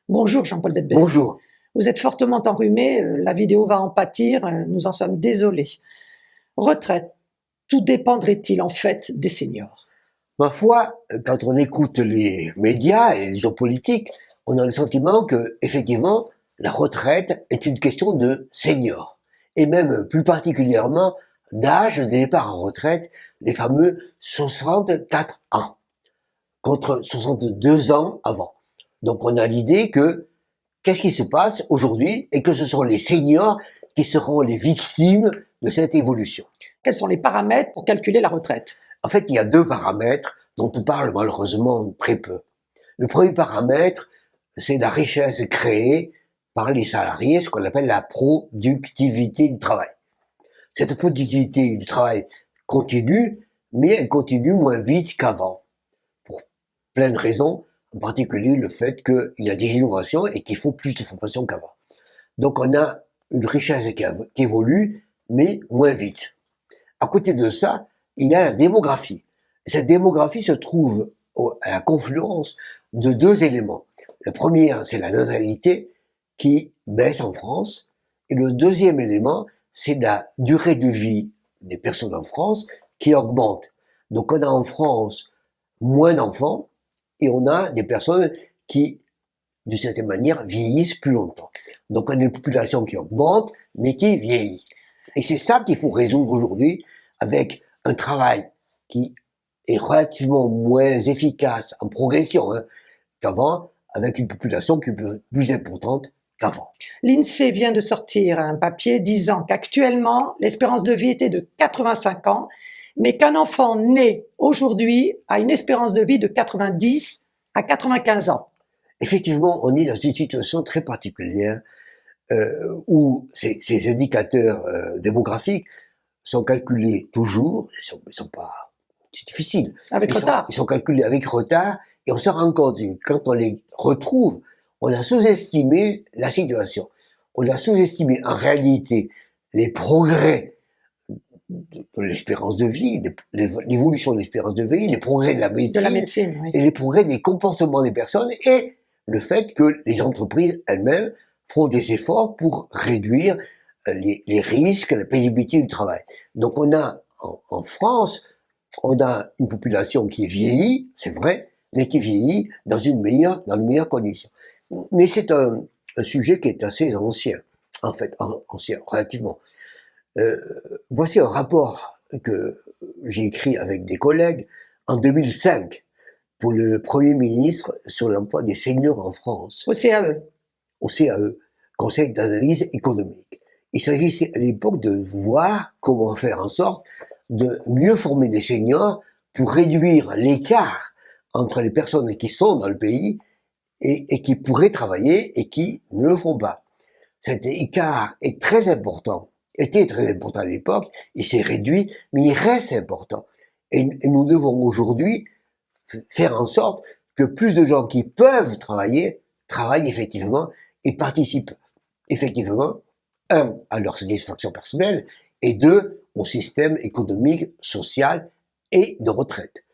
Bonjour Jean-Paul Bedbez. Bonjour. Vous êtes fortement enrhumé, la vidéo va en pâtir, nous en sommes désolés. Retraite, tout dépendrait-il en fait des seniors? Ma foi, quand on écoute les médias et les hommes politiques, on a le sentiment que, effectivement, la retraite est une question de seniors. Et même plus particulièrement d'âge de départ en retraite, les fameux 64 ans, contre 62 ans avant. Donc on a l'idée que qu'est-ce qui se passe aujourd'hui et que ce sont les seniors qui seront les victimes de cette évolution. Quels sont les paramètres pour calculer la retraite? En fait, il y a deux paramètres dont on parle malheureusement très peu. Le premier paramètre, c'est la richesse créée par les salariés, ce qu'on appelle la productivité du travail. Cette productivité du travail continue, mais elle continue moins vite qu'avant, pour plein de raisons, en particulier le fait qu'il y a des innovations et qu'il faut plus de formation qu'avant. Donc on a une richesse qui évolue, mais moins vite. À côté de ça, il y a la démographie. Cette démographie se trouve à la confluence de deux éléments. Le premier, c'est la natalité qui baisse en France. Et le deuxième élément, c'est la durée de vie des personnes en France qui augmente. Donc on a en France moins d'enfants et on a des personnes qui, d'une certaine manière, vieillissent plus longtemps. Donc on a une population qui augmente, mais qui vieillit. Et c'est ça qu'il faut résoudre aujourd'hui avec un travail qui est relativement moins efficace en progression qu'avant, avec une population qui est plus importante qu'avant. L'INSEE vient de sortir un papier disant qu'actuellement, l'espérance de vie était de 85 ans, mais qu'un enfant né aujourd'hui a une espérance de vie de 90 à 95 ans. Effectivement, on est dans une situation très particulière où ces indicateurs démographiques sont calculés toujours, ils sont pas, c'est difficile. Avec retard. Ils sont calculés avec retard et on se rend compte que quand on les retrouve, on a sous-estimé la situation. On a sous-estimé en réalité les progrès de l'espérance de vie, l'évolution de l'espérance de vie, les progrès de la médecine, oui. Et les progrès des comportements des personnes et le fait que les entreprises elles-mêmes font des efforts pour réduire les risques, la pénibilité du travail. Donc on a en France, on a une population qui vieillit, c'est vrai, mais qui vieillit dans de meilleures conditions. Mais c'est un sujet qui est assez ancien, en fait, ancien, relativement. Voici un rapport que j'ai écrit avec des collègues en 2005 pour le Premier ministre sur l'emploi des seniors en France. Au CAE. Au CAE, Conseil d'analyse économique. Il s'agissait à l'époque de voir comment faire en sorte de mieux former des seniors pour réduire l'écart entre les personnes qui sont dans le pays et qui pourraient travailler et qui ne le font pas. Cet écart est très important, était très important à l'époque, il s'est réduit, mais il reste important. Et nous devons aujourd'hui faire en sorte que plus de gens qui peuvent travailler, travaillent effectivement et participent effectivement, un, à leur satisfaction personnelle, et deux, au système économique, social et de retraite.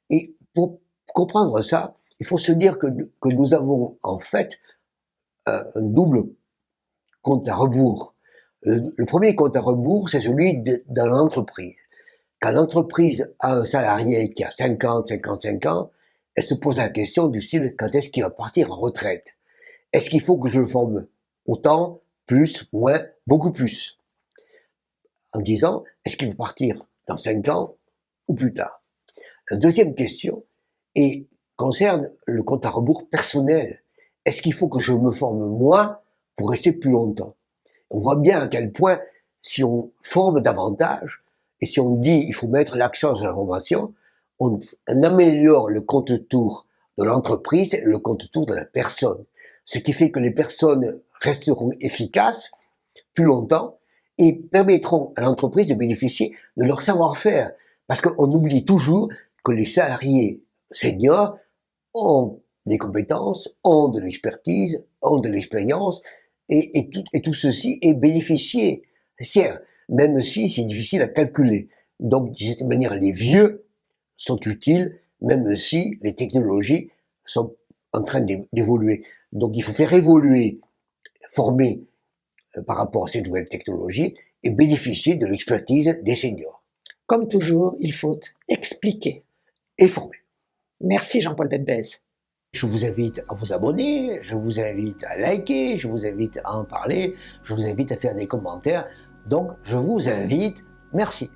Et pour comprendre ça, il faut se dire que nous avons en fait un double compte à rebours. Le premier compte à rebours, c'est celui dans l'entreprise. Quand l'entreprise a un salarié qui a 50, 55 ans, elle se pose la question du style, quand est-ce qu'il va partir en retraite? Est-ce qu'il faut que je le forme autant, plus, moins, beaucoup plus? En disant, est-ce qu'il va partir dans 5 ans ou plus tard? La deuxième question concerne le compte à rebours personnel. Est-ce qu'il faut que je me forme moi pour rester plus longtemps? On voit bien à quel point, si on forme davantage, et si on dit il faut mettre l'accent sur la formation, on améliore le compte-tour de l'entreprise et le compte-tour de la personne. Ce qui fait que les personnes resteront efficaces plus longtemps et permettront à l'entreprise de bénéficier de leur savoir-faire. Parce qu'on oublie toujours que les salariés seniors ont des compétences, ont de l'expertise, ont de l'expérience, et tout ceci est bénéficié, même si c'est difficile à calculer. Donc, de cette manière, les vieux sont utiles, même si les technologies sont en train d'évoluer. Donc il faut faire évoluer, former par rapport à ces nouvelles technologies et bénéficier de l'expertise des seniors. Comme toujours, il faut expliquer. Et former. Merci Jean-Paul Bedbez. Je vous invite à vous abonner, je vous invite à liker, je vous invite à en parler, je vous invite à faire des commentaires. Donc je vous invite, merci.